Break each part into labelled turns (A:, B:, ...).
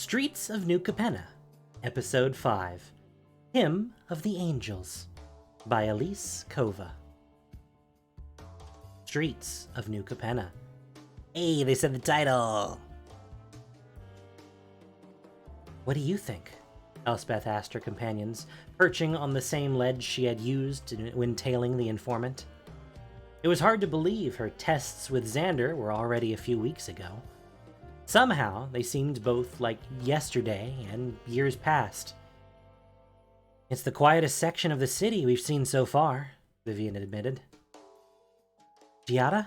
A: Streets of New Capenna, Episode 5, Hymn of the Angels, by Elise Kova. Streets of New Capenna. Hey, they said the title! What do you think? Elspeth asked her companions, perching on the same ledge she had used when tailing the informant. It was hard to believe her tests with Xander were already a few weeks ago. Somehow, they seemed both like yesterday and years past. It's the quietest section of the city we've seen so far, Vivien admitted. Giada?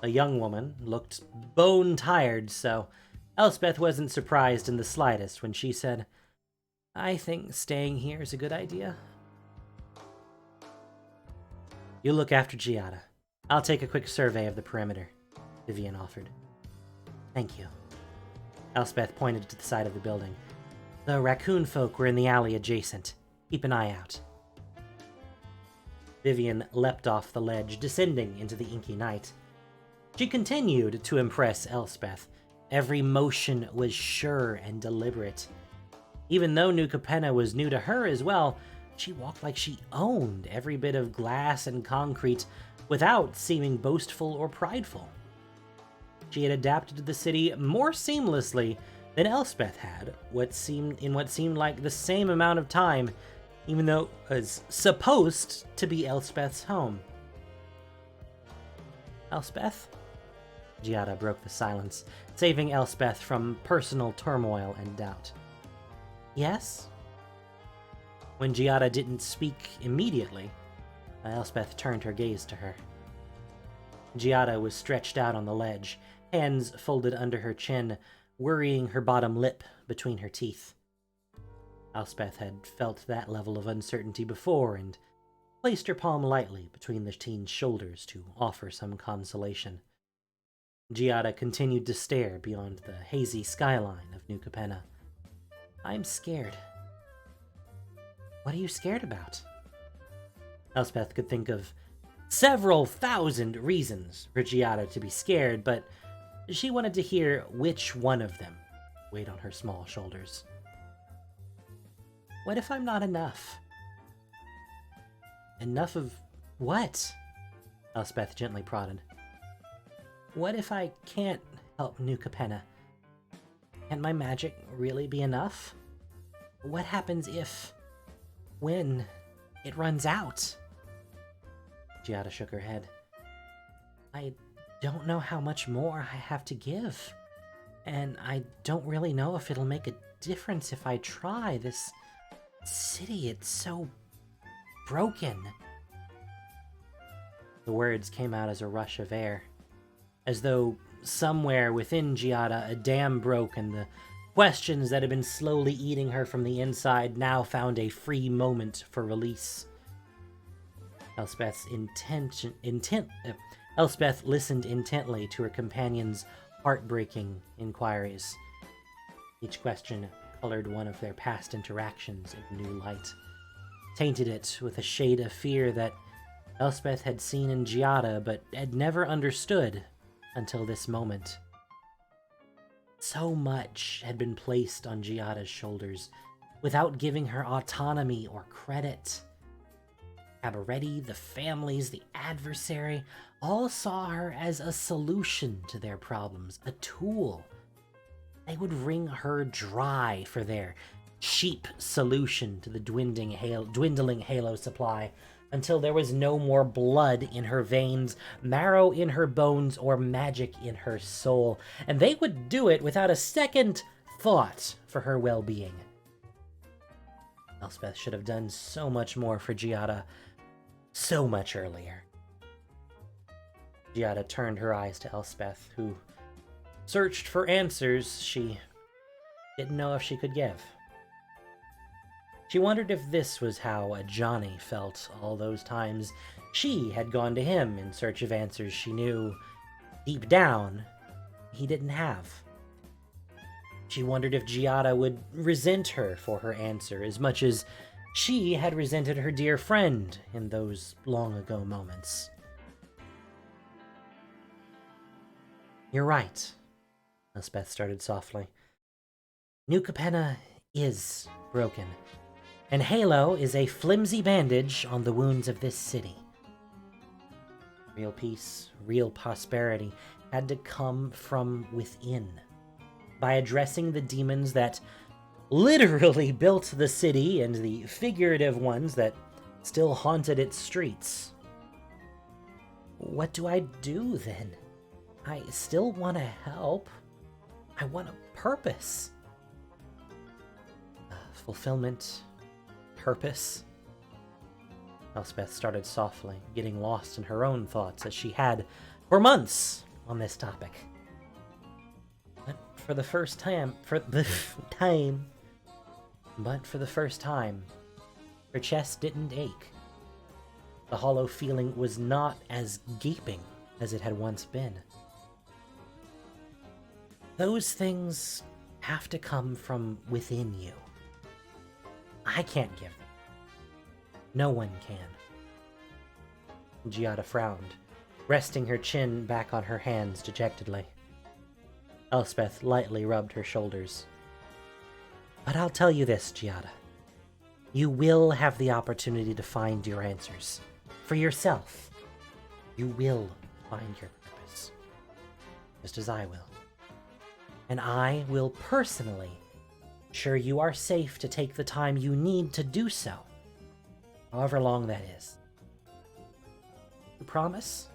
A: A young woman looked bone-tired, so Elspeth wasn't surprised in the slightest when she said, I think staying here is a good idea. You look after Giada. I'll take a quick survey of the perimeter, Vivien offered. Thank you. Elspeth pointed to the side of the building. The raccoon folk were in the alley adjacent. Keep an eye out. Vivien leapt off the ledge, descending into the inky night. She continued to impress Elspeth. Every motion was sure and deliberate. Even though New Capenna was new to her as well, she walked like she owned every bit of glass and concrete without seeming boastful or prideful. She had adapted to the city more seamlessly than Elspeth had, what seemed like the same amount of time, even though it was supposed to be Elspeth's home. Elspeth? Giada broke the silence, saving Elspeth from personal turmoil and doubt. Yes? When Giada didn't speak immediately, Elspeth turned her gaze to her. Giada was stretched out on the ledge, hands folded under her chin, worrying her bottom lip between her teeth. Elspeth had felt that level of uncertainty before and placed her palm lightly between the teen's shoulders to offer some consolation. Giada continued to stare beyond the hazy skyline of New Capenna. I'm scared. What are you scared about? Elspeth could think of several thousand reasons for Giada to be scared, but she wanted to hear which one of them weighed on her small shoulders. What if I'm not enough? Enough of what? Elspeth gently prodded. What if I can't help New Capenna? Can my magic really be enough? What happens if, when, it runs out? Giada shook her head. I don't know how much more I have to give, and I don't really know if it'll make a difference if I try. This city, it's so broken. The words came out as a rush of air, as though somewhere within Giada a dam broke and the questions that had been slowly eating her from the inside now found a free moment for release. Elspeth listened intently to her companion's heartbreaking inquiries. Each question colored one of their past interactions in new light, tainted it with a shade of fear that Elspeth had seen in Giada but had never understood until this moment. So much had been placed on Giada's shoulders without giving her autonomy or credit. Cabaretti, the families, the adversary, all saw her as a solution to their problems, a tool. They would wring her dry for their cheap solution to the dwindling Halo supply until there was no more blood in her veins, marrow in her bones, or magic in her soul, and they would do it without a second thought for her well-being. Elspeth should have done so much more for Giada so much earlier. Giada turned her eyes to Elspeth, who searched for answers she didn't know if she could give. She wondered if this was how a Johnny felt all those times she had gone to him in search of answers she knew, deep down, he didn't have. She wondered if Giada would resent her for her answer as much as she had resented her dear friend in those long-ago moments. You're right, Elspeth started softly. New Capenna is broken, and Halo is a flimsy bandage on the wounds of this city. Real peace, real prosperity had to come from within, by addressing the demons that literally built the city and the figurative ones that still haunted its streets. What do I do then? I still want to help. I want a purpose. Fulfillment. Purpose. Elspeth started softly, getting lost in her own thoughts as she had for months on this topic. But for the first time, her chest didn't ache. The hollow feeling was not as gaping as it had once been. Those things have to come from within you. I can't give them. No one can. Giada frowned, resting her chin back on her hands dejectedly. Elspeth lightly rubbed her shoulders. But I'll tell you this, Giada. You will have the opportunity to find your answers. For yourself. You will find your purpose. Just as I will. And I will personally ensure you are safe to take the time you need to do so. However long that is. You promise?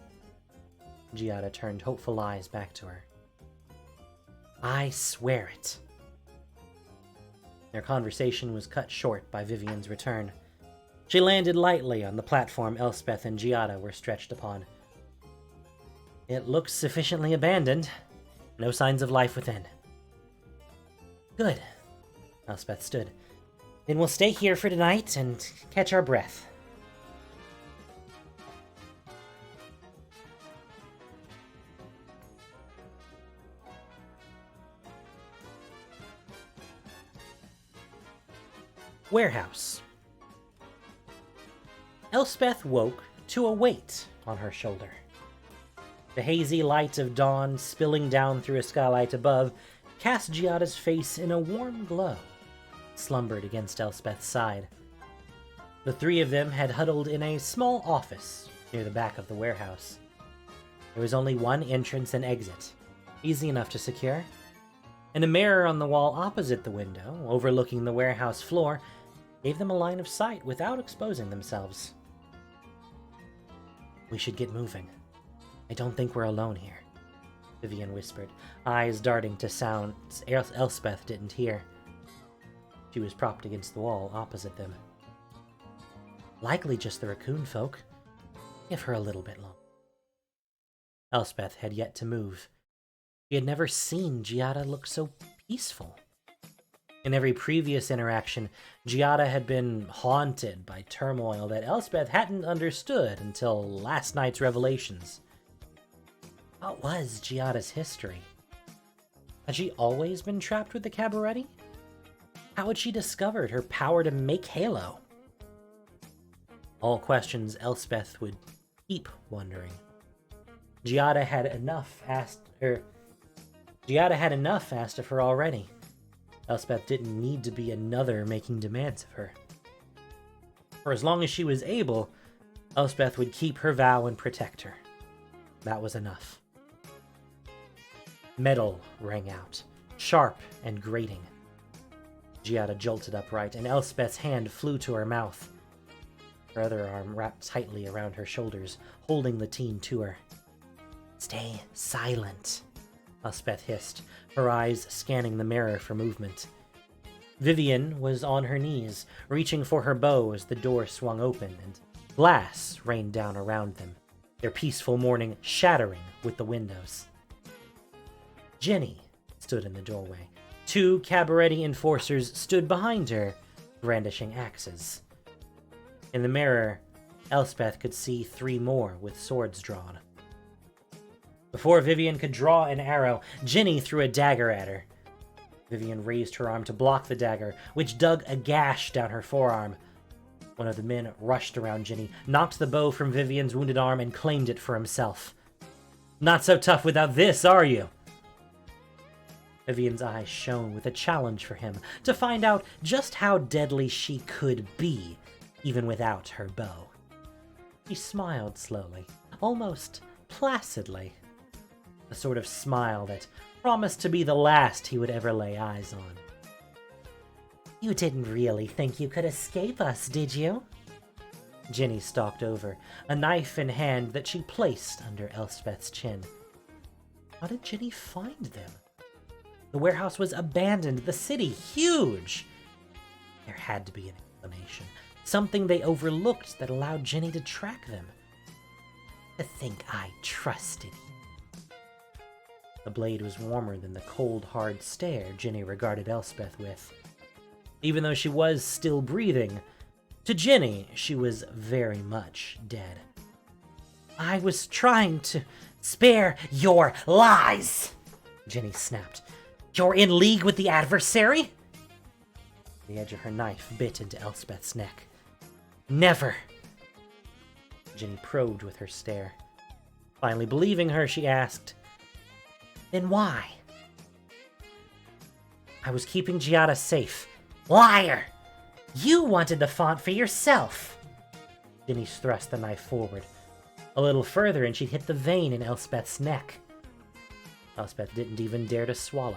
A: Giada turned hopeful eyes back to her. I swear it. Their conversation was cut short by Vivien's return. She landed lightly on the platform Elspeth and Giada were stretched upon. It looks sufficiently abandoned. No signs of life within. Good. Elspeth stood. Then we'll stay here for tonight and catch our breath. Warehouse. Elspeth woke to a weight on her shoulder. The hazy light of dawn spilling down through a skylight above cast Giada's face in a warm glow, slumbered against Elspeth's side. The three of them had huddled in a small office near the back of the warehouse. There was only one entrance and exit, easy enough to secure, and a mirror on the wall opposite the window, overlooking the warehouse floor, gave them a line of sight without exposing themselves. We should get moving. I don't think we're alone here, Vivien whispered, eyes darting to sounds Elspeth didn't hear. She was propped against the wall opposite them. Likely just the raccoon folk. Give her a little bit longer. Elspeth had yet to move. She had never seen Giada look so peaceful. In every previous interaction, Giada had been haunted by turmoil that Elspeth hadn't understood until last night's revelations. What was Giada's history? Had she always been trapped with the Cabaretti? How had she discovered her power to make Halo? All questions Elspeth would keep wondering. Giada had enough asked of her already. Elspeth didn't need to be another making demands of her. For as long as she was able, Elspeth would keep her vow and protect her. That was enough. Metal rang out, sharp and grating. Giada jolted upright, and Elspeth's hand flew to her mouth. Her other arm wrapped tightly around her shoulders, holding the teen to her. Stay silent, Elspeth hissed, her eyes scanning the mirror for movement. Vivien was on her knees, reaching for her bow as the door swung open, and glass rained down around them, their peaceful morning shattering with the windows. Jenny stood in the doorway. Two Cabaretti enforcers stood behind her, brandishing axes. In the mirror, Elspeth could see three more with swords drawn. Before Vivien could draw an arrow, Jenny threw a dagger at her. Vivien raised her arm to block the dagger, which dug a gash down her forearm. One of the men rushed around Jenny, knocked the bow from Vivien's wounded arm, and claimed it for himself. Not so tough without this, are you? Vivien's eyes shone with a challenge for him to find out just how deadly she could be, even without her bow. He smiled slowly, almost placidly. The sort of smile that promised to be the last he would ever lay eyes on. You didn't really think you could escape us, did you? Ginny stalked over, a knife in hand that she placed under Elspeth's chin. How did Ginny find them? The warehouse was abandoned, the city huge. There had to be an explanation, something they overlooked that allowed Ginny to track them. To think I trusted you. The blade was warmer than the cold, hard stare Ginny regarded Elspeth with. Even though she was still breathing, to Ginny, she was very much dead. I was trying to spare your lies, Ginny snapped. You're in league with the adversary? The edge of her knife bit into Elspeth's neck. Never. Ginny probed with her stare. Finally believing her, she asked, Then why? I was keeping Giada safe. Liar! You wanted the font for yourself! Ginny thrust the knife forward. A little further and she'd hit the vein in Elspeth's neck. Elspeth didn't even dare to swallow.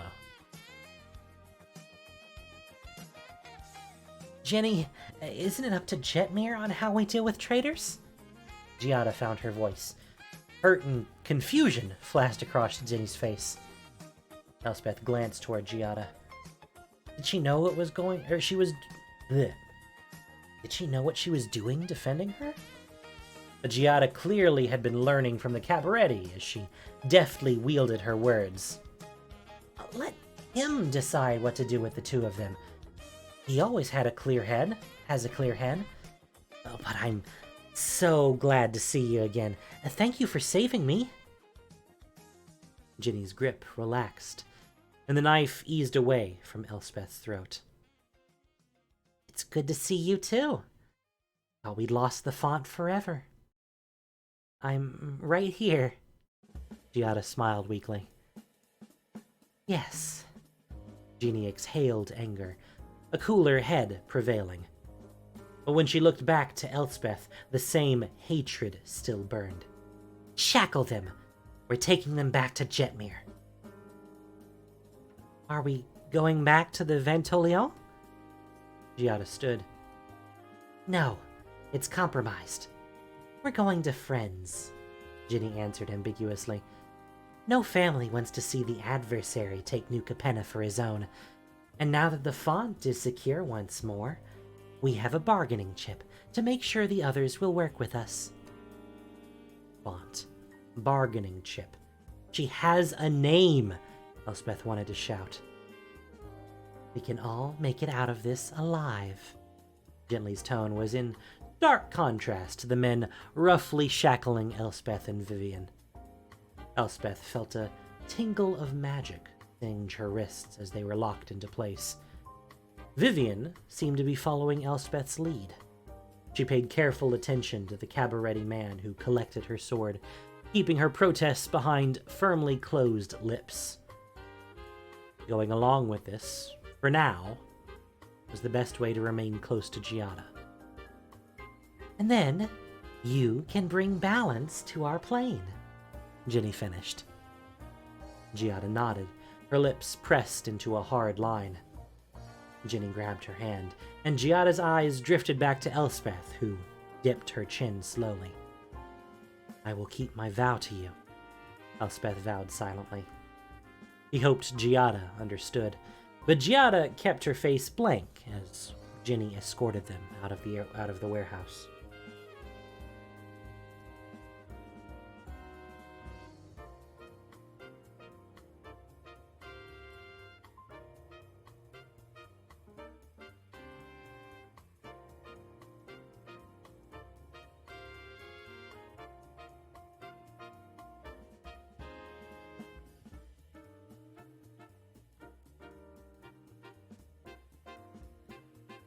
A: Jenny, isn't it up to Jetmir on how we deal with traitors? Giada found her voice. Hurt and confusion flashed across Jenny's face. Elspeth glanced toward Giada. Did she know what was going... or she was... Bleh. Did she know what she was doing defending her? But Giada clearly had been learning from the Cabaretti as she deftly wielded her words. Let him decide what to do with the two of them. He always had a clear head, has a clear head. Oh, but I'm so glad to see you again. Thank you for saving me. Ginny's grip relaxed, and the knife eased away from Elspeth's throat. It's good to see you too. Thought we'd lost the font forever. I'm right here. Giada smiled weakly. Yes. Ginny exhaled anger, a cooler head prevailing. But when she looked back to Elspeth, the same hatred still burned. Shackle them! We're taking them back to Jetmir. Are we going back to the Ventolio? Giada stood. No, it's compromised. We're going to friends, Ginny answered ambiguously. No family wants to see the adversary take New Capenna for his own. And now that the font is secure once more, we have a bargaining chip to make sure the others will work with us. Font. Bargaining chip. She has a name, Elspeth wanted to shout. We can all make it out of this alive. Gently's tone was in stark contrast to the men roughly shackling Elspeth and Vivien. Elspeth felt a tingle of magic singe her wrists as they were locked into place. Vivien seemed to be following Elspeth's lead. She paid careful attention to the Cabaretti man who collected her sword, keeping her protests behind firmly closed lips. Going along with this, for now, was the best way to remain close to Giada. And then, you can bring balance to our plane, Ginny finished. Giada nodded, her lips pressed into a hard line. Ginny grabbed her hand, and Giada's eyes drifted back to Elspeth, who dipped her chin slowly. I will keep my vow to you, Elspeth vowed silently. He hoped Giada understood, but Giada kept her face blank as Ginny escorted them out of the warehouse.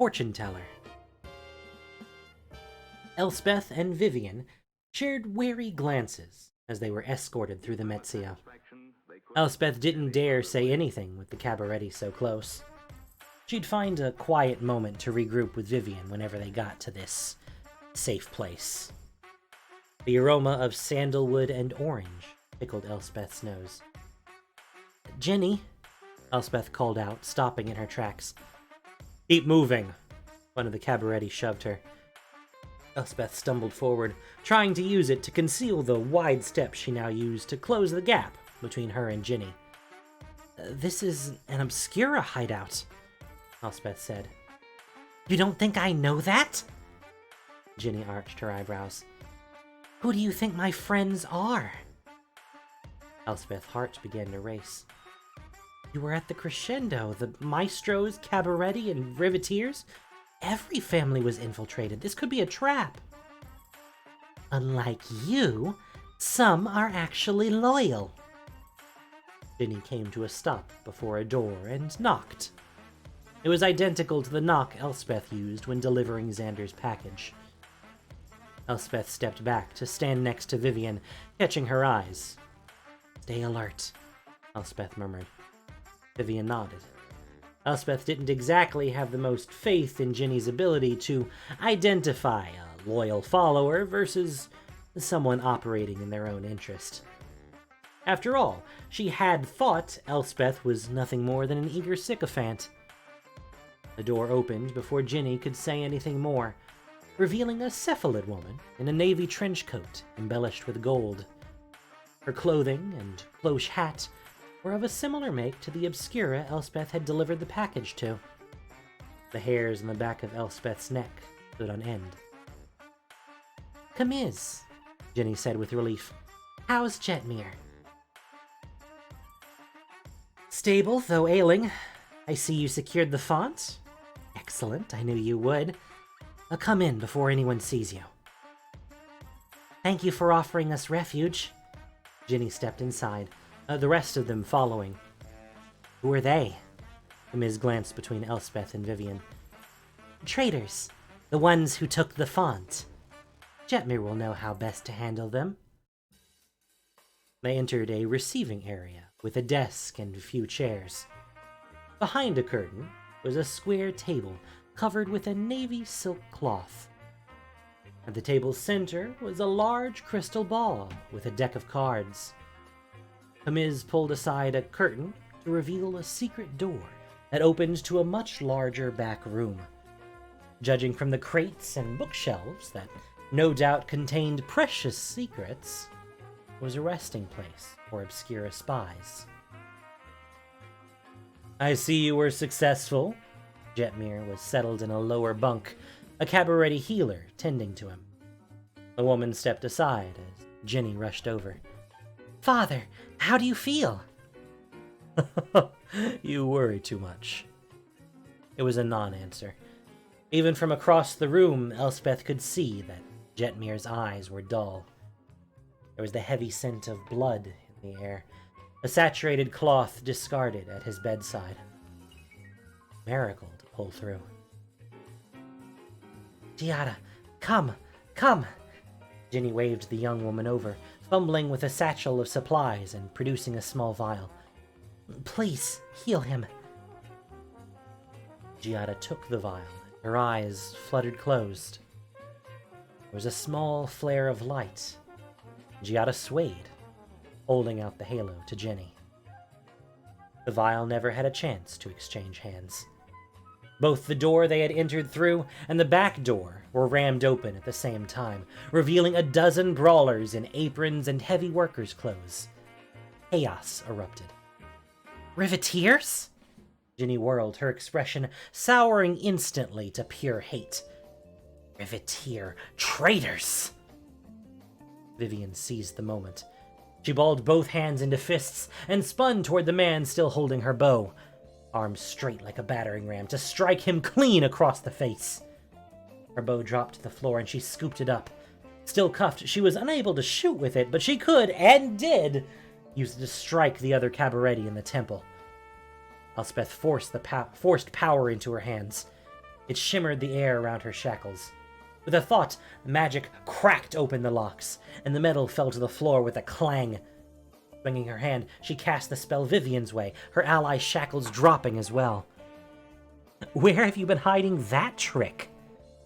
A: Fortune Teller. Elspeth and Vivien shared wary glances as they were escorted through the Metzia. Elspeth didn't dare say anything with the cabaretti so close. She'd find a quiet moment to regroup with Vivien whenever they got to this safe place. The aroma of sandalwood and orange tickled Elspeth's nose. "Jenny," Elspeth called out, stopping in her tracks. "Keep moving," one of the cabaretti shoved her. Elspeth stumbled forward, trying to use it to conceal the wide steps she now used to close the gap between her and Ginny. "This is an Obscura hideout," Elspeth said. "You don't think I know that?" Ginny arched her eyebrows. "Who do you think my friends are?" Elspeth's heart began to race. "You were at the Crescendo, the Maestros, Cabaretti, and Riveteers. Every family was infiltrated. This could be a trap." "Unlike you, some are actually loyal." Ginny came to a stop before a door and knocked. It was identical to the knock Elspeth used when delivering Xander's package. Elspeth stepped back to stand next to Vivien, catching her eyes. "Stay alert," Elspeth murmured. Vivien nodded. Elspeth didn't exactly have the most faith in Ginny's ability to identify a loyal follower versus someone operating in their own interest. After all, she had thought Elspeth was nothing more than an eager sycophant. The door opened before Ginny could say anything more, revealing a cephalid woman in a navy trench coat embellished with gold. Her clothing and cloche hat were of a similar make to the Obscura Elspeth had delivered the package to. The hairs on the back of Elspeth's neck stood on end. "Kamiz," Ginny said with relief. "How's Jetmir?" "Stable, though ailing. I see you secured the font. Excellent, I knew you would. Come in before anyone sees you." "Thank you for offering us refuge." Ginny stepped inside, the rest of them following. "Who are they?" Ms. glanced between Elspeth and Vivien. "Traitors, the ones who took the font. Jetmir will know how best to handle them." They entered a receiving area with a desk and a few chairs. Behind a curtain was a square table covered with a navy silk cloth. At the table's center was a large crystal ball with a deck of cards. Amiz pulled aside a curtain to reveal a secret door that opened to a much larger back room. Judging from the crates and bookshelves that no doubt contained precious secrets, was a resting place for Obscura spies. "I see you were successful." Jetmir was settled in a lower bunk, a cabaretti healer tending to him. The woman stepped aside as Ginny rushed over. "Father, how do you feel?" "You worry too much." It was a non-answer. Even from across the room, Elspeth could see that Jetmir's eyes were dull. There was the heavy scent of blood in the air, a saturated cloth discarded at his bedside. Marigold to pull through. "Giada, come, come!" Ginny waved the young woman over, fumbling with a satchel of supplies and producing a small vial. "Please, heal him." Giada took the vial, her eyes fluttered closed. There was a small flare of light. Giada swayed, holding out the halo to Ginny. The vial never had a chance to exchange hands. Both the door they had entered through and the back door were rammed open at the same time, revealing a dozen brawlers in aprons and heavy workers' clothes. Chaos erupted. "Riveteers?" Ginny whirled, her expression souring instantly to pure hate. "Riveteer traitors!" Vivien seized the moment. She balled both hands into fists and spun toward the man still holding her bow, arms straight like a battering ram, to strike him clean across the face. Her bow dropped to the floor and she scooped it up. Still cuffed, she was unable to shoot with it, but she could, and did, use it to strike the other cabaretti in the temple. Elspeth forced power into her hands. It shimmered the air around her shackles. With a thought, magic cracked open the locks, and the metal fell to the floor with a clang. Swinging her hand, she cast the spell Vivien's way, her ally's shackles dropping as well. "Where have you been hiding that trick?"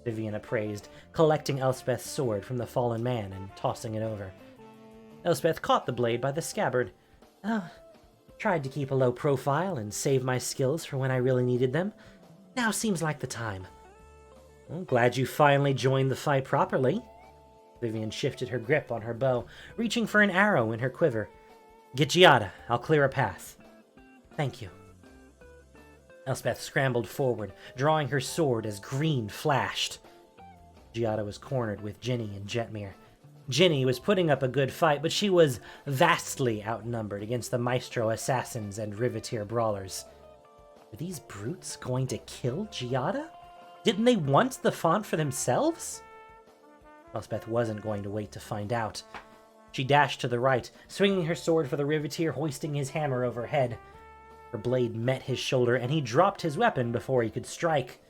A: Vivien appraised, collecting Elspeth's sword from the fallen man and tossing it over. Elspeth caught the blade by the scabbard. "Oh, tried to keep a low profile and save my skills for when I really needed them. Now seems like the time." "Well, glad you finally joined the fight properly." Vivien shifted her grip on her bow, reaching for an arrow in her quiver. "Get Giada. I'll clear a path." "Thank you." Elspeth scrambled forward, drawing her sword as green flashed. Giada was cornered with Ginny and Jetmir. Ginny was putting up a good fight, but she was vastly outnumbered against the Maestro assassins and Riveteer brawlers. Were these brutes going to kill Giada? Didn't they want the font for themselves? Elspeth wasn't going to wait to find out. She dashed to the right, swinging her sword for the Riveteer, hoisting his hammer overhead. Her blade met his shoulder, and he dropped his weapon before he could strike.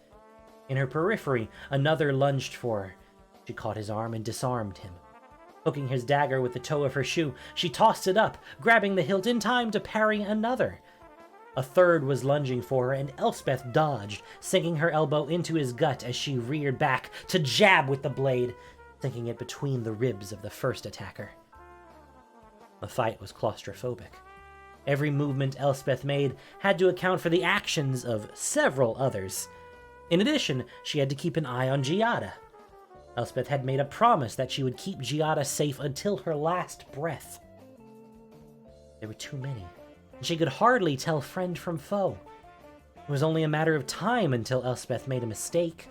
A: In her periphery, another lunged for her. She caught his arm and disarmed him. Hooking his dagger with the toe of her shoe, she tossed it up, grabbing the hilt in time to parry another. A third was lunging for her, and Elspeth dodged, sinking her elbow into his gut as she reared back to jab with the blade, sinking it between the ribs of the first attacker. The fight was claustrophobic. Every movement Elspeth made had to account for the actions of several others. In addition, she had to keep an eye on Giada. Elspeth had made a promise that she would keep Giada safe until her last breath. There were too many, and she could hardly tell friend from foe. It was only a matter of time until Elspeth made a mistake.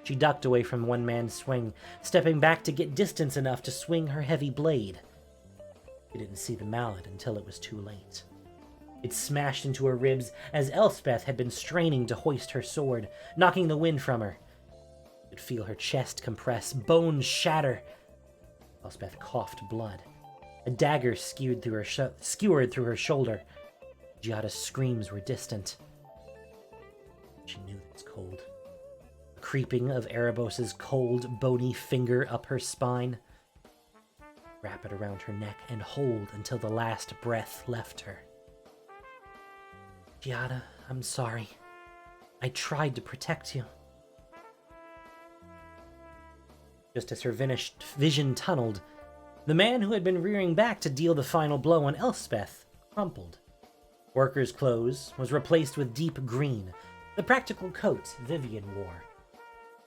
A: She ducked away from one man's swing, stepping back to get distance enough to swing her heavy blade. She didn't see the mallet until it was too late. It smashed into her ribs as Elspeth had been straining to hoist her sword, knocking the wind from her. She could feel her chest compress, bones shatter. Elspeth coughed blood. A dagger skewered through her shoulder. Giada's screams were distant. She knew it was cold. The creeping of Erebos's cold, bony finger up her spine. Wrap it around her neck and hold until the last breath left her. "Giada, I'm sorry. I tried to protect you." Just as her vision tunneled, the man who had been rearing back to deal the final blow on Elspeth crumpled. Worker's clothes was replaced with deep green, the practical coat Vivien wore.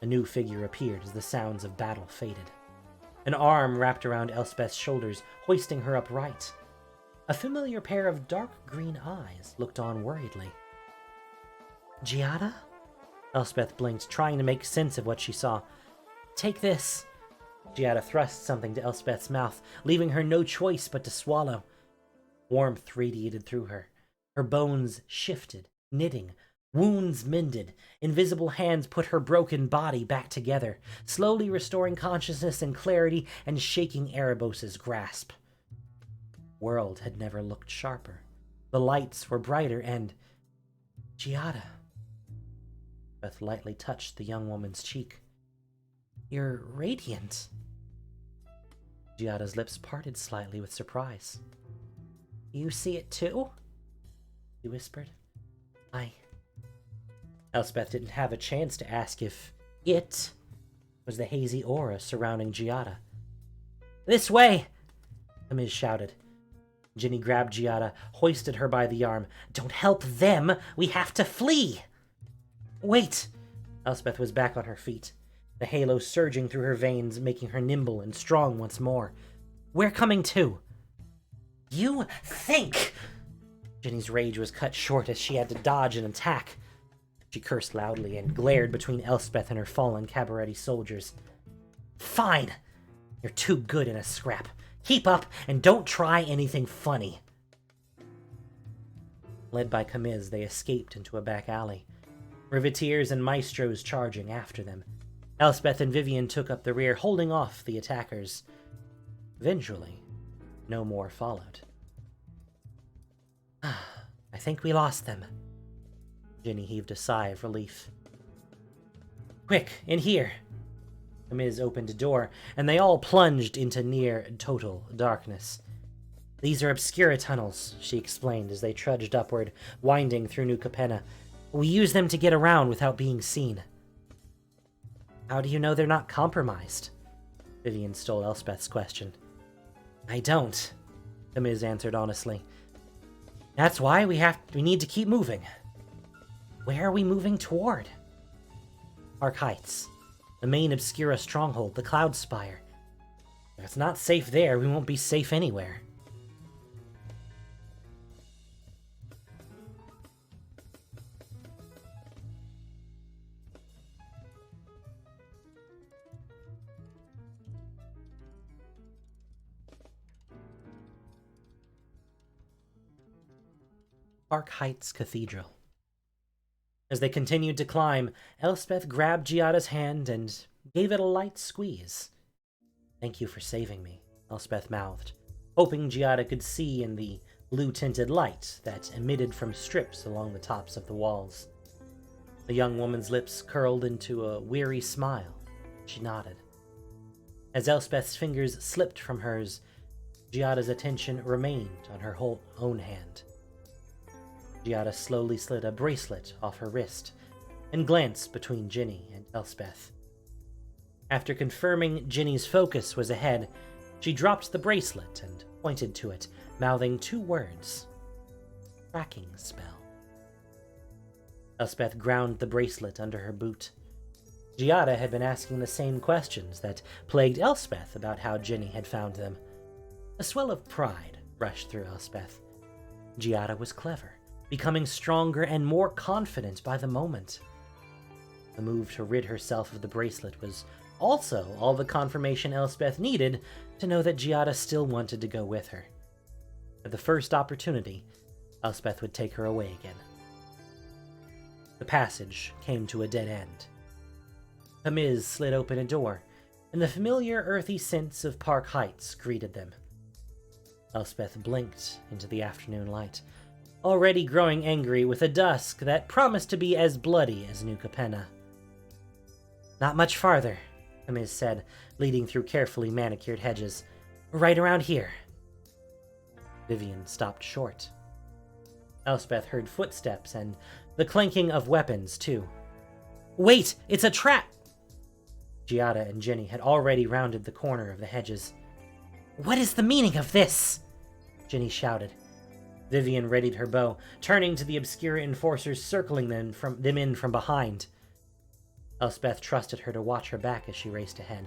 A: A new figure appeared as the sounds of battle faded. An arm wrapped around Elspeth's shoulders, hoisting her upright. A familiar pair of dark green eyes looked on worriedly. "Giada?" Elspeth blinked, trying to make sense of what she saw. "Take this." Giada thrust something to Elspeth's mouth, leaving her no choice but to swallow. Warmth radiated through her. Her bones shifted, knitting. Wounds mended. Invisible hands put her broken body back together, slowly restoring consciousness and clarity and shaking Erebos's grasp. The world had never looked sharper. The lights were brighter and... Giada. Beth lightly touched the young woman's cheek. "You're radiant." Giada's lips parted slightly with surprise. "You see it too?" he whispered. Elspeth didn't have a chance to ask if it was the hazy aura surrounding Giada. "This way!" Amiz shouted. Ginny grabbed Giada, hoisted her by the arm. "Don't help them! We have to flee!" "Wait!" Elspeth was back on her feet, the halo surging through her veins, making her nimble and strong once more. "We're coming too!" "You think!" Ginny's rage was cut short as she had to dodge an attack. She cursed loudly and glared between Elspeth and her fallen Cabaretti soldiers. "Fine! You're too good in a scrap. Keep up and don't try anything funny." Led by Camiz, they escaped into a back alley, Riveteers and Maestros charging after them. Elspeth and Vivien took up the rear, holding off the attackers. Eventually, no more followed. "I think we lost them." Ginny heaved a sigh of relief. "Quick, in here!" Amiz opened a door, and they all plunged into near total darkness. These are obscura tunnels, she explained as they trudged upward, winding through New Capenna. We use them to get around without being seen. How do you know they're not compromised? Vivien stole Elspeth's question. I don't, Camise answered honestly. That's why we need to keep moving. Where are we moving toward? Park Heights, the main Obscura stronghold, the Cloud Spire. If it's not safe there, we won't be safe anywhere. Park Heights Cathedral. As they continued to climb, Elspeth grabbed Giada's hand and gave it a light squeeze. Thank you for saving me, Elspeth mouthed, hoping Giada could see in the blue-tinted light that emitted from strips along the tops of the walls. The young woman's lips curled into a weary smile. She nodded. As Elspeth's fingers slipped from hers, Giada's attention remained on her own hand. Giada slowly slid a bracelet off her wrist and glanced between Ginny and Elspeth. After confirming Ginny's focus was ahead, she dropped the bracelet and pointed to it, mouthing 2 words. Tracking spell. Elspeth ground the bracelet under her boot. Giada had been asking the same questions that plagued Elspeth about how Ginny had found them. A swell of pride rushed through Elspeth. Giada was clever, becoming stronger and more confident by the moment. The move to rid herself of the bracelet was also all the confirmation Elspeth needed to know that Giada still wanted to go with her. At the first opportunity, Elspeth would take her away again. The passage came to a dead end. Camise slid open a door, and the familiar earthy scents of Park Heights greeted them. Elspeth blinked into the afternoon light, already growing angry with a dusk that promised to be as bloody as New Capenna. Not much farther, Camise said, leading through carefully manicured hedges. Right around here. Vivien stopped short. Elspeth heard footsteps and the clanking of weapons, too. Wait! It's a trap! Giada and Ginny had already rounded the corner of the hedges. What is the meaning of this? Ginny shouted. Vivien readied her bow, turning to the Obscura enforcers circling them in from behind. Elspeth trusted her to watch her back as she raced ahead.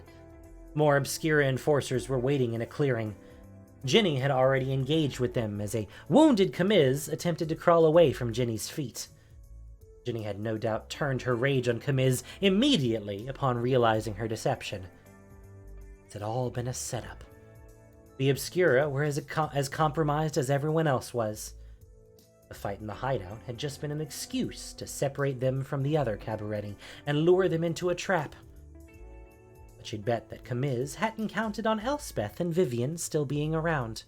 A: More Obscura enforcers were waiting in a clearing. Ginny had already engaged with them as a wounded Camise attempted to crawl away from Ginny's feet. Ginny had no doubt turned her rage on Camise immediately upon realizing her deception. It had all been a setup. The Obscura were as compromised as everyone else was. The fight in the hideout had just been an excuse to separate them from the other cabaretti and lure them into a trap. But she'd bet that Camise hadn't counted on Elspeth and Vivien still being around.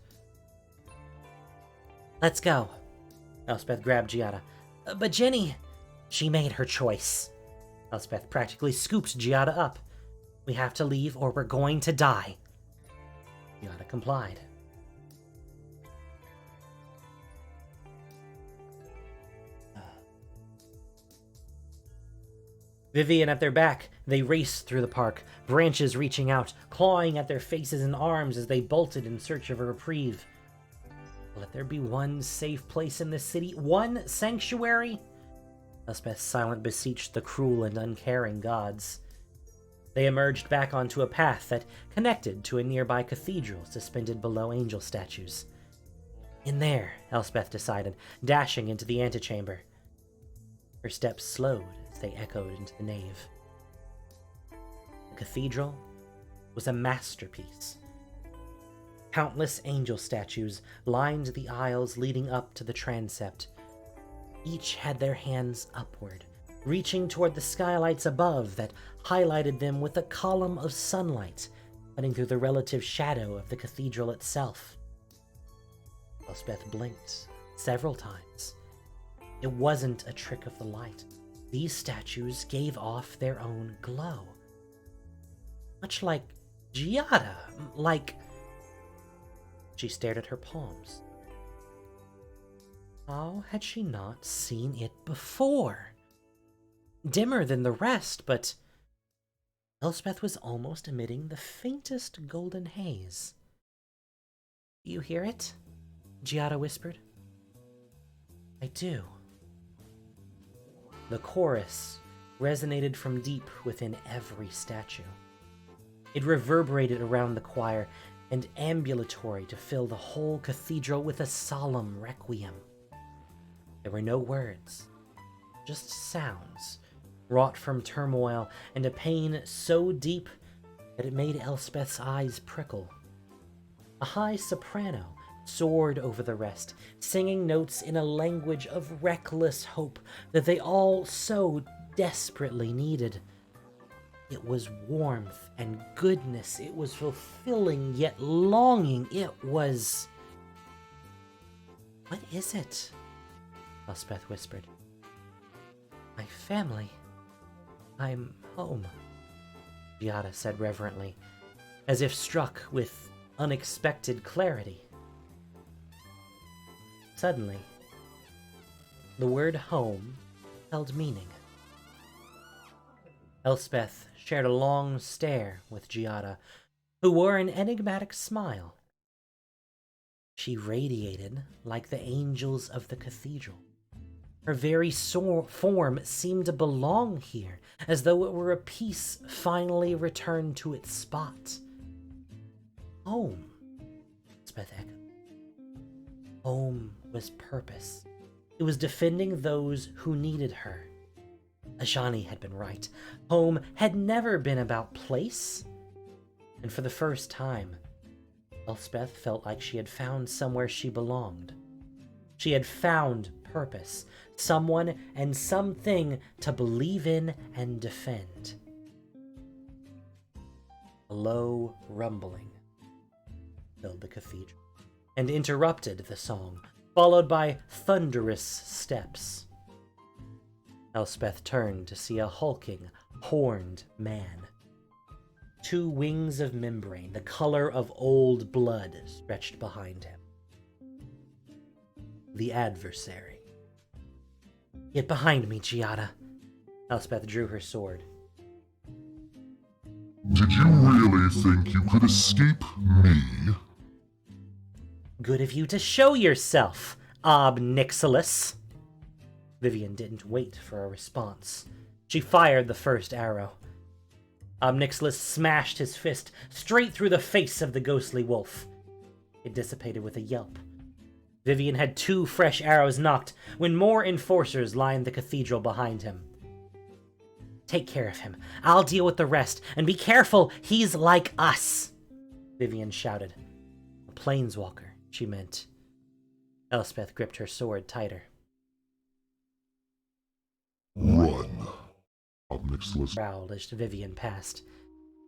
A: Let's go. Elspeth grabbed Giada. But Ginny... She made her choice. Elspeth practically scooped Giada up. We have to leave or we're going to die. Giada complied. Vivien at their back, they raced through the park, branches reaching out, clawing at their faces and arms as they bolted in search of a reprieve. Let there be one safe place in this city, one sanctuary? Elspeth silent beseeched the cruel and uncaring gods. They emerged back onto a path that connected to a nearby cathedral suspended below angel statues. In there, Elspeth decided, dashing into the antechamber. Her steps slowed as they echoed into the nave. The cathedral was a masterpiece. Countless angel statues lined the aisles leading up to the transept. Each had their hands upward, reaching toward the skylights above that highlighted them with a column of sunlight cutting through the relative shadow of the cathedral itself. Elspeth blinked several times. It wasn't a trick of the light. These statues gave off their own glow. Much like Giada, like... She stared at her palms. How had she not seen it before? Dimmer than the rest, but Elspeth was almost emitting the faintest golden haze. Do you hear it? Giada whispered. I do. The chorus resonated from deep within every statue. It reverberated around the choir and ambulatory to fill the whole cathedral with a solemn requiem. There were no words, just sounds, wrought from turmoil and a pain so deep that it made Elspeth's eyes prickle. A high soprano soared over the rest, singing notes in a language of reckless hope that they all so desperately needed. It was warmth and goodness. It was fulfilling yet longing. It was... What is it? Elspeth whispered. My family. I'm home, Giada said reverently, as if struck with unexpected clarity. Suddenly, the word home held meaning. Elspeth shared a long stare with Giada, who wore an enigmatic smile. She radiated like the angels of the cathedral. Her very form seemed to belong here, as though it were a piece finally returned to its spot. Home, Elspeth echoed. Home was purpose. It was defending those who needed her. Ajani had been right. Home had never been about place. And for the first time, Elspeth felt like she had found somewhere she belonged. She had found purpose, someone and something to believe in and defend. A low rumbling filled the cathedral and interrupted the song, followed by thunderous steps. Elspeth turned to see a hulking, horned man. 2 wings of membrane, the color of old blood, stretched behind him. The adversary. Get behind me, Giada. Elspeth drew her sword.
B: Did you really think you could escape me?
A: Good of you to show yourself, Obnixilis. Vivien didn't wait for a response. She fired the first arrow. Obnixilis smashed his fist straight through the face of the ghostly wolf. It dissipated with a yelp. Vivien had 2 fresh arrows knocked when more enforcers lined the cathedral behind him. Take care of him. I'll deal with the rest, and be careful, he's like us, Vivien shouted. A planeswalker, she meant. Elspeth gripped her sword tighter.
B: Run, Obnixilis
A: growled as Vivien passed.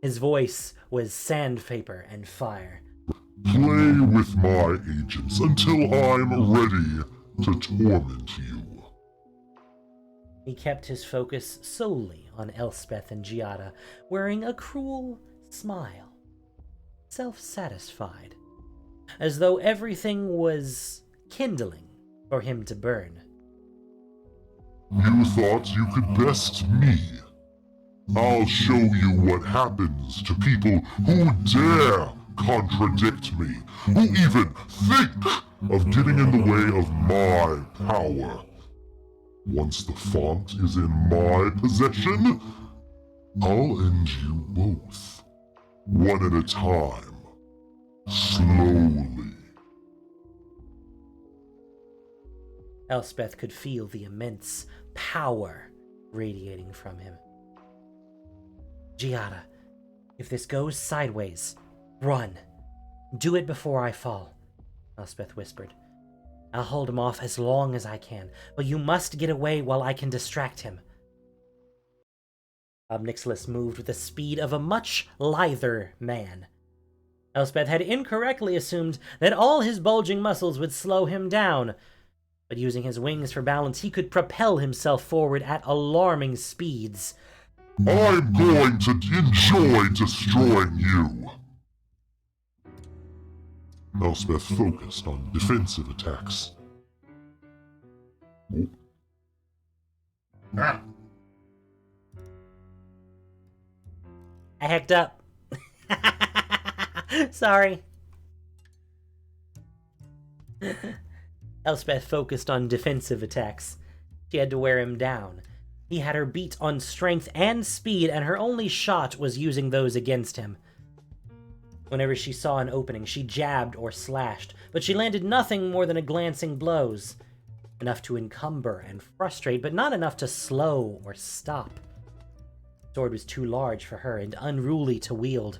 A: His voice was sandpaper and fire.
B: Play with my agents until I'm ready to torment you.
A: He kept his focus solely on Elspeth and Giada, wearing a cruel smile, self-satisfied, as though everything was kindling for him to burn.
B: You thought you could best me. I'll show you what happens to people who dare contradict me, who even think of getting in the way of my power. Once the font is in my possession, I'll end you both, one at a time, slowly.
A: Elspeth could feel the immense power radiating from him. Giada, if this goes sideways, run. Do it before I fall, Elspeth whispered. I'll hold him off as long as I can, but you must get away while I can distract him. Obnixilis moved with the speed of a much lither man. Elspeth had incorrectly assumed that all his bulging muscles would slow him down, but using his wings for balance, he could propel himself forward at alarming speeds.
B: I'm going to enjoy destroying you. Elspeth focused on defensive attacks. Oh. Ah.
A: I hacked up. Sorry. Elspeth focused on defensive attacks. She had to wear him down. He had her beat on strength and speed, and her only shot was using those against him. Whenever she saw an opening, she jabbed or slashed, but she landed nothing more than glancing blows. Enough to encumber and frustrate, but not enough to slow or stop. The sword was too large for her and unruly to wield.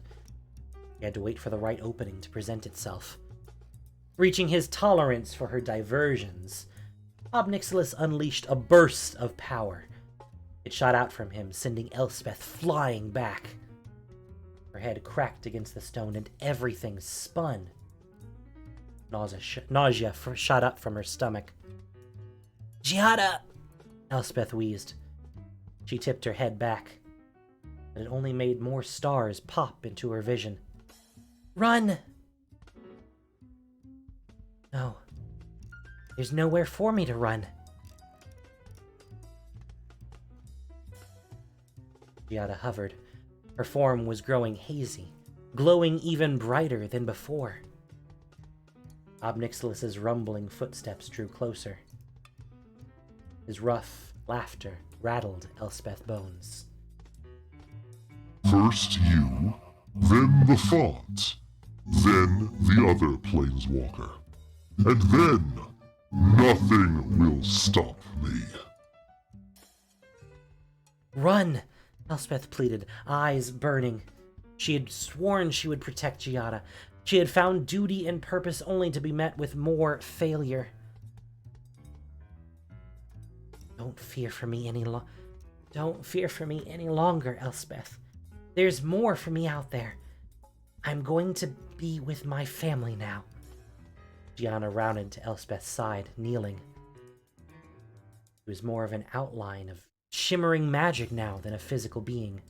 A: He had to wait for the right opening to present itself. Reaching his tolerance for her diversions, Ob Nixilis unleashed a burst of power. It shot out from him, sending Elspeth flying back. Her head cracked against the stone and everything spun. Nausea shot up from her stomach. "Giada!" Elspeth wheezed. She tipped her head back, but it only made more stars pop into her vision. "Run!" "No. There's nowhere for me to run." Giada hovered. Her form was growing hazy, glowing even brighter than before. Ob Nixilis' rumbling footsteps drew closer. His rough laughter rattled Elspeth's bones.
B: First you, then the font, then the other planeswalker, and then nothing will stop me.
A: "Run!" Elspeth pleaded, eyes burning. She had sworn she would protect Giada. She had found duty and purpose only to be met with more failure. Don't fear for me any longer, Elspeth. There's more for me out there. I'm going to be with my family now." Giada rounded to Elspeth's side, kneeling. It was more of an outline of shimmering magic now than a physical being.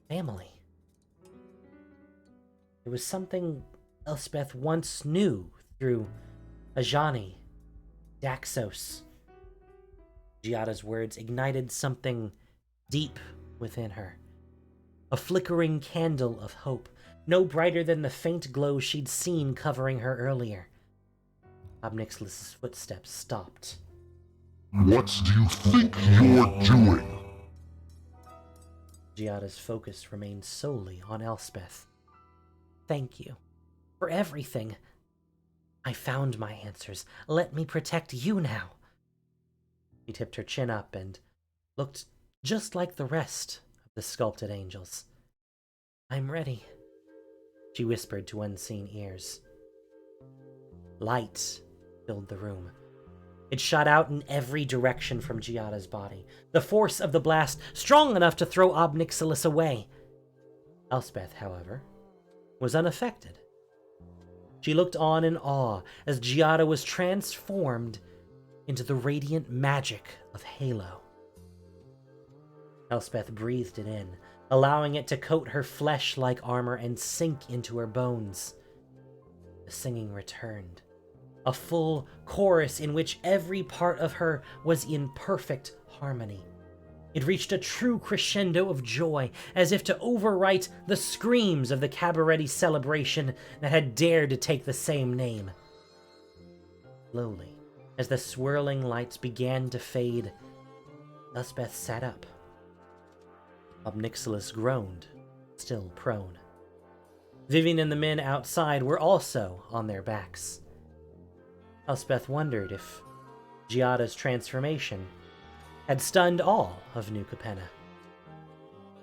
A: Family. It was something Elspeth once knew through Ajani, Daxos. Giada's words ignited something deep within her. A flickering candle of hope, no brighter than the faint glow she'd seen covering her earlier. Ob Nixilis' footsteps stopped.
B: What do you think you're doing?
A: Giada's focus remained solely on Elspeth. "Thank you for everything. I found my answers. Let me protect you now." She tipped her chin up and looked just like the rest of the sculpted angels. "I'm ready," she whispered to unseen ears. Light filled the room. It shot out in every direction from Giada's body, the force of the blast strong enough to throw Ob Nixilis away. Elspeth, however, was unaffected. She looked on in awe as Giada was transformed into the radiant magic of Halo. Elspeth breathed it in, allowing it to coat her flesh like armor and sink into her bones. The singing returned. A full chorus in which every part of her was in perfect harmony. It reached a true crescendo of joy, as if to overwrite the screams of the cabaret celebration that had dared to take the same name. Slowly, as the swirling lights began to fade, Elspeth sat up. Ob Nixilis groaned, still prone. Vivien and the men outside were also on their backs. Elspeth wondered if Giada's transformation had stunned all of New Capenna.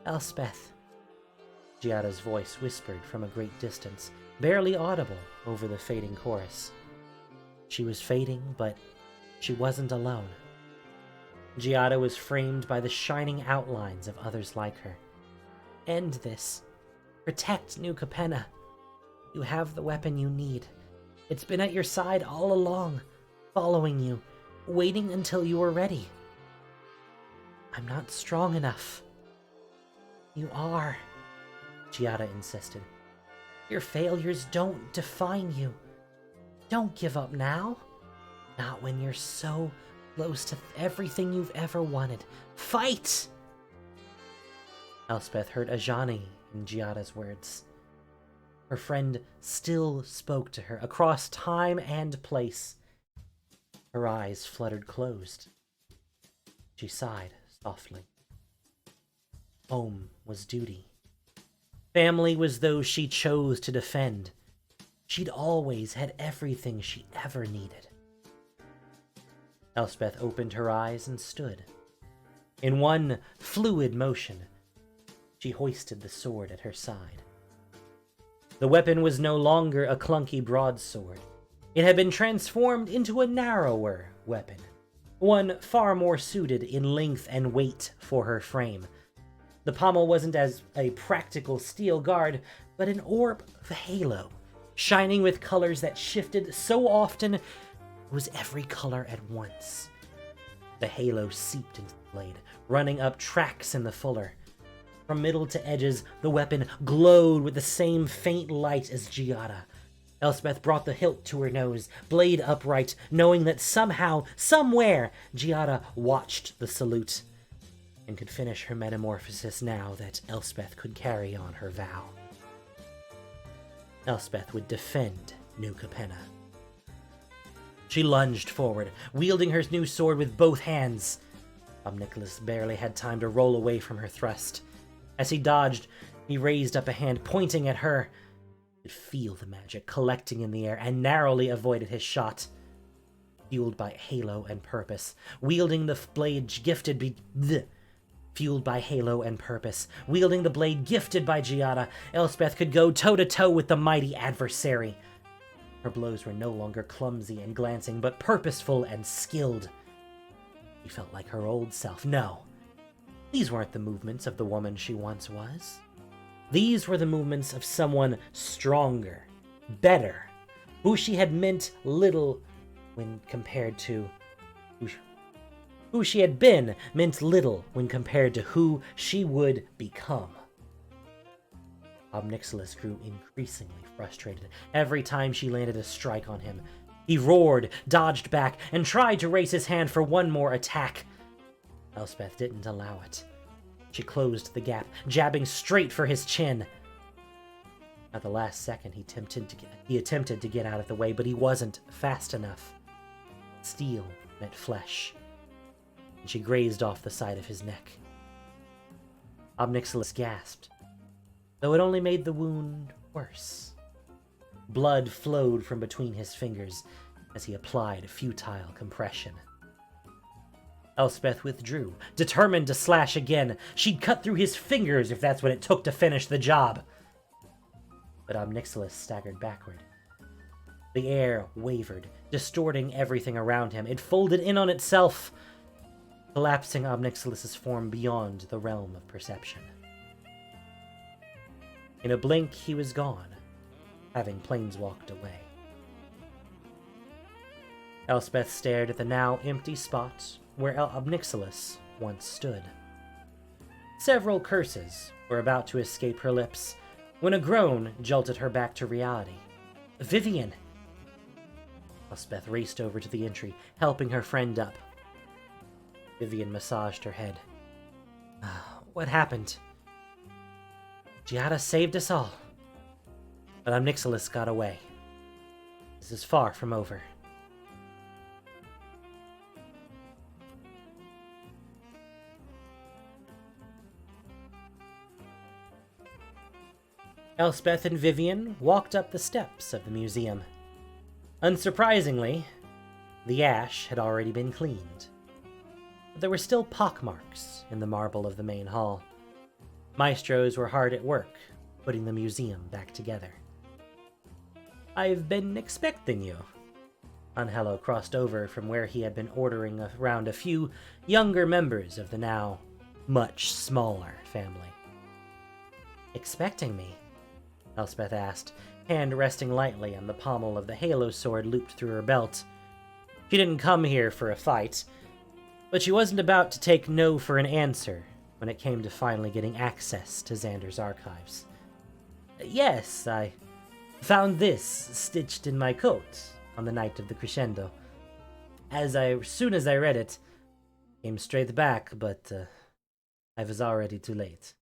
A: "Elspeth," Giada's voice whispered from a great distance, barely audible over the fading chorus. She was fading, but she wasn't alone. Giada was framed by the shining outlines of others like her. "End this. Protect New Capenna. You have the weapon you need. It's been at your side all along, following you, waiting until you were ready." "I'm not strong enough." "You are," Giada insisted. Your failures don't define you. Don't give up now. Not when you're so close to everything you've ever wanted. Fight! Elspeth heard Ajani in Giada's words. Her friend still spoke to her across time and place. Her eyes fluttered closed. She sighed softly. Home was duty. Family was those she chose to defend. She'd always had everything she ever needed. Elspeth opened her eyes and stood. In one fluid motion, she hoisted the sword at her side. The weapon was no longer a clunky broadsword. It had been transformed into a narrower weapon, one far more suited in length and weight for her frame. The pommel wasn't as a practical steel guard, but an orb of a halo, shining with colors that shifted so often it was every color at once. The halo seeped into the blade, running up tracks in the fuller. From middle to edges, the weapon glowed with the same faint light as Giada. Elspeth brought the hilt to her nose, blade upright, knowing that somehow, somewhere, Giada watched the salute, and could finish her metamorphosis now that Elspeth could carry on her vow. Elspeth would defend New Capenna. She lunged forward, wielding her new sword with both hands. Nicholas barely had time to roll away from her thrust. As he dodged, he raised up a hand, pointing at her. He could feel the magic collecting in the air and narrowly avoided his shot. Fueled by halo and purpose, wielding the blade gifted Fueled by halo and purpose, wielding the blade gifted by Giada, Elspeth could go toe-to-toe with the mighty adversary. Her blows were no longer clumsy and glancing, but purposeful and skilled. She felt like her old self. No, these weren't the movements of the woman she once was. These were the movements of someone stronger, better, who she had meant little when compared to who she had been meant little when compared to who she would become. Nicholas grew increasingly frustrated every time she landed a strike on him. He roared, dodged back, and tried to raise his hand for one more attack. Elspeth didn't allow it. She closed the gap, jabbing straight for his chin. At the last second, he attempted to get out of the way, but he wasn't fast enough. Steel met flesh, and she grazed off the side of his neck. Nicholas gasped, though it only made the wound worse. Blood flowed from between his fingers as he applied futile compression. Elspeth withdrew, determined to slash again. She'd cut through his fingers if that's what it took to finish the job. But Nicholas staggered backward. The air wavered, distorting everything around him. It folded in on itself, collapsing Nicholas's form beyond the realm of perception. In a blink, he was gone, having planeswalked away. Elspeth stared at the now empty spot where Nicholas once stood. Several curses were about to escape her lips when a groan jolted her back to reality. Vivien! Elspeth raced over to the entry, helping her friend up. Vivien massaged her head. What happened? Giada saved us all, but Nicholas got away. This is far from over. Elspeth and Vivien walked up the steps of the museum. Unsurprisingly, the ash had already been cleaned, but there were still pockmarks in the marble of the main hall. Maestros were hard at work, putting the museum back together. I've been expecting you. Angelo crossed over from where he had been ordering around a few younger members of the now much smaller family. Expecting me? Elspeth asked, hand resting lightly on the pommel of the halo sword looped through her belt. She didn't come here for a fight, but she wasn't about to take no for an answer when it came to finally getting access to Xander's archives. Yes, I Found this stitched in my coat on the night of the crescendo. As soon as I read it, came straight back, but I was already too late.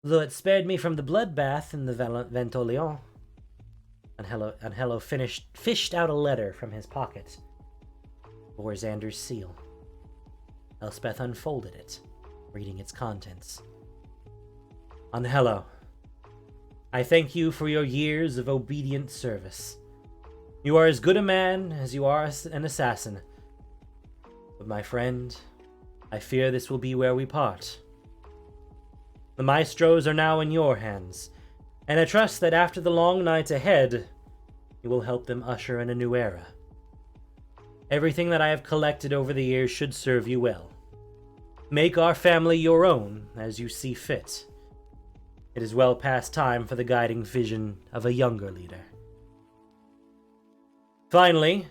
A: Though it spared me from the bloodbath in the Ventolion. Angelo fished out a letter from his pocket. Bore Xander's seal. Elspeth unfolded it, reading its contents. Angelo, I thank you for your years of obedient service. You are as good a man as you are an assassin. But my friend, I fear this will be where we part. The maestros are now in your hands, and I trust that after the long night ahead, you will help them usher in a new era. Everything that I have collected over the years should serve you well. Make our family your own as you see fit. It is well past time for the guiding vision of a younger leader. Finally,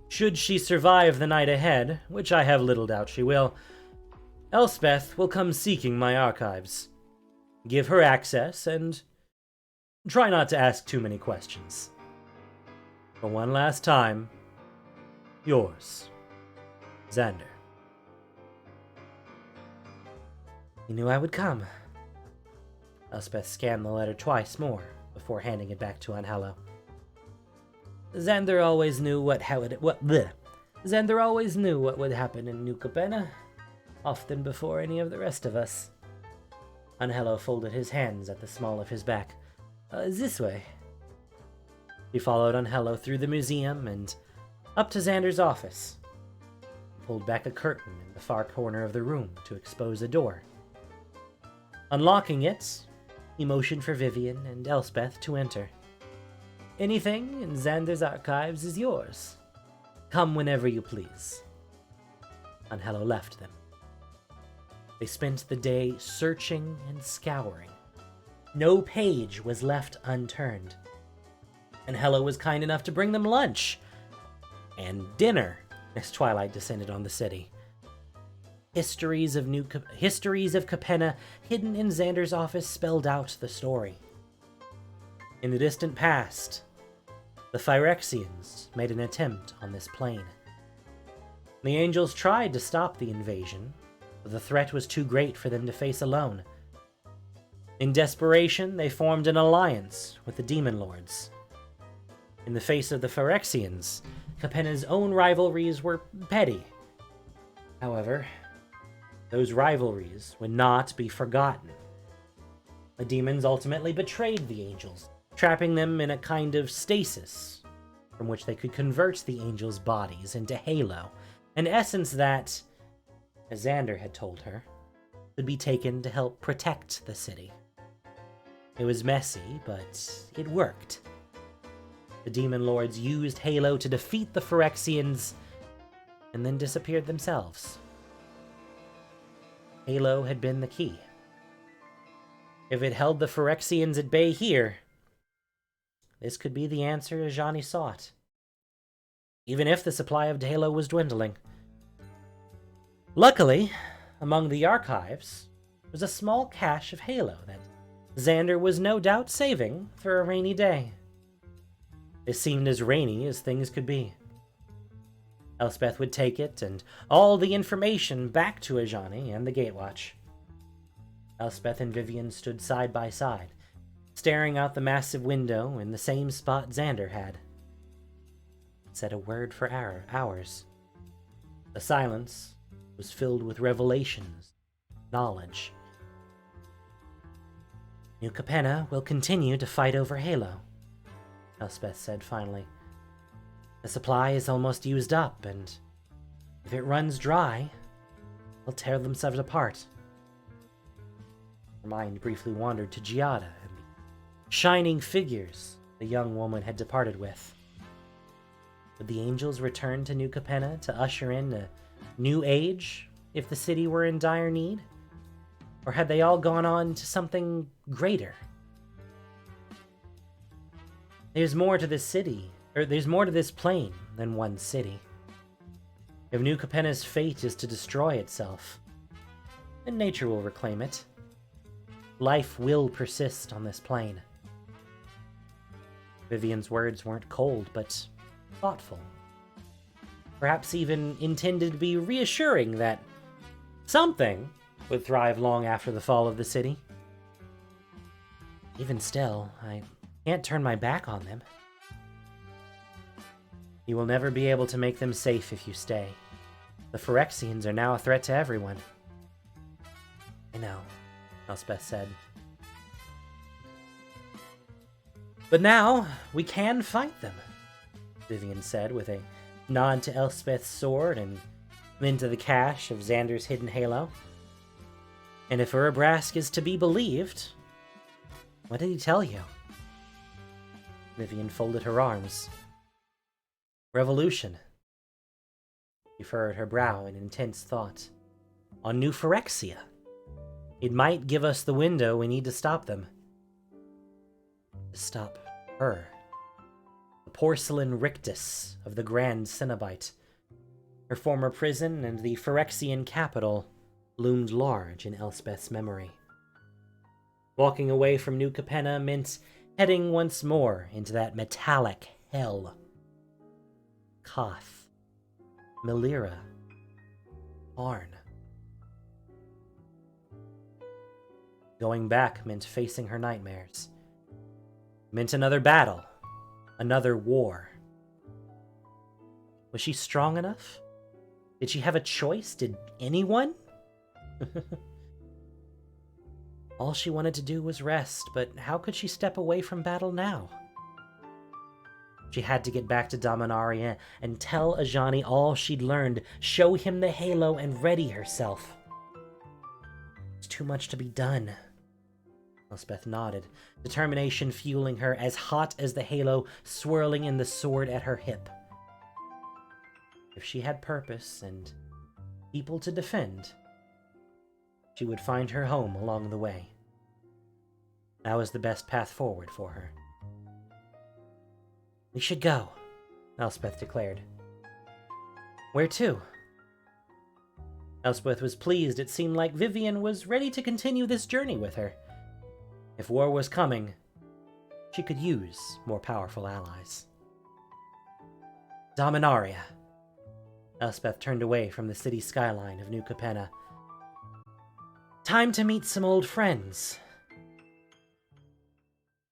A: should she survive the night ahead, which I have little doubt she will, Elspeth will come seeking my archives. Give her access, and try not to ask too many questions. For one last time, yours, Xander. You knew I would come. Elspeth scanned the letter twice more before handing it back to Angelo. Xander always knew what would happen in New Capenna, often before any of the rest of us. Angelo folded his hands at the small of his back. This way. He followed Angelo through the museum and up to Xander's office. He pulled back a curtain in the far corner of the room to expose a door. Unlocking it, he motioned for Vivien and Elspeth to enter. Anything in Xander's archives is yours. Come whenever you please. Angelo left them. They spent the day searching and scouring. No page was left unturned. Angelo was kind enough to bring them lunch and dinner as twilight descended on the city. Histories of Capenna hidden in Xander's office spelled out the story. In the distant past, the Phyrexians made an attempt on this plane. The Angels tried to stop the invasion, but the threat was too great for them to face alone. In desperation, they formed an alliance with the Demon Lords. In the face of the Phyrexians, Capenna's own rivalries were petty. However, those rivalries would not be forgotten. The demons ultimately betrayed the angels, trapping them in a kind of stasis, from which they could convert the angels' bodies into Halo, an essence that, as Xander had told her, could be taken to help protect the city. It was messy, but it worked. The Demon Lords used Halo to defeat the Phyrexians, and then disappeared themselves. Halo had been the key. If it held the Phyrexians at bay here, this could be the answer Ajani sought. Even if the supply of Halo was dwindling. Luckily, among the archives was a small cache of Halo that Xander was no doubt saving for a rainy day. It seemed as rainy as things could be. Elspeth would take it and all the information back to Ajani and the Gatewatch. Elspeth and Vivien stood side by side, staring out the massive window in the same spot Xander had. It said a word for hours. The silence was filled with revelations, knowledge. New Capenna will continue to fight over Halo, Elspeth said finally. The supply is almost used up, and if it runs dry, they'll tear themselves apart. Her mind briefly wandered to Giada and the shining figures the young woman had departed with. Would the angels return to New Capenna to usher in a new age if the city were in dire need? Or had they all gone on to something greater? There's more to this plane than one city. If New Capenna's fate is to destroy itself, then nature will reclaim it. Life will persist on this plane. Vivien's words weren't cold, but thoughtful. Perhaps even intended to be reassuring that something would thrive long after the fall of the city. Even still, I can't turn my back on them. You will never be able to make them safe if you stay. The Phyrexians are now a threat to everyone. I know, Elspeth said. But now, we can fight them, Vivien said with a nod to Elspeth's sword and then to the cache of Xander's hidden halo. And if Urabrask is to be believed, what did he tell you? Vivien folded her arms. Revolution. She furrowed her brow in intense thought. On New Phyrexia. It might give us the window we need to stop them. To stop her. The porcelain rictus of the Grand Cenobite. Her former prison and the Phyrexian capital loomed large in Elspeth's memory. Walking away from New Capenna meant heading once more into that metallic hell. Koth, Melira, Arn. Going back meant facing her nightmares. Meant another battle, another war. Was she strong enough? Did she have a choice? Did anyone? All she wanted to do was rest, but how could she step away from battle now? She had to get back to Dominaria and tell Ajani all she'd learned, show him the halo, and ready herself. It's too much to be done. Elspeth nodded, determination fueling her, as hot as the halo swirling in the sword at her hip. If she had purpose and people to defend, she would find her home along the way. That was the best path forward for her. We should go, Elspeth declared. Where to? Elspeth was pleased. It seemed like Vivien was ready to continue this journey with her. If war was coming, she could use more powerful allies. Dominaria. Elspeth turned away from the city skyline of New Capenna. Time to meet some old friends.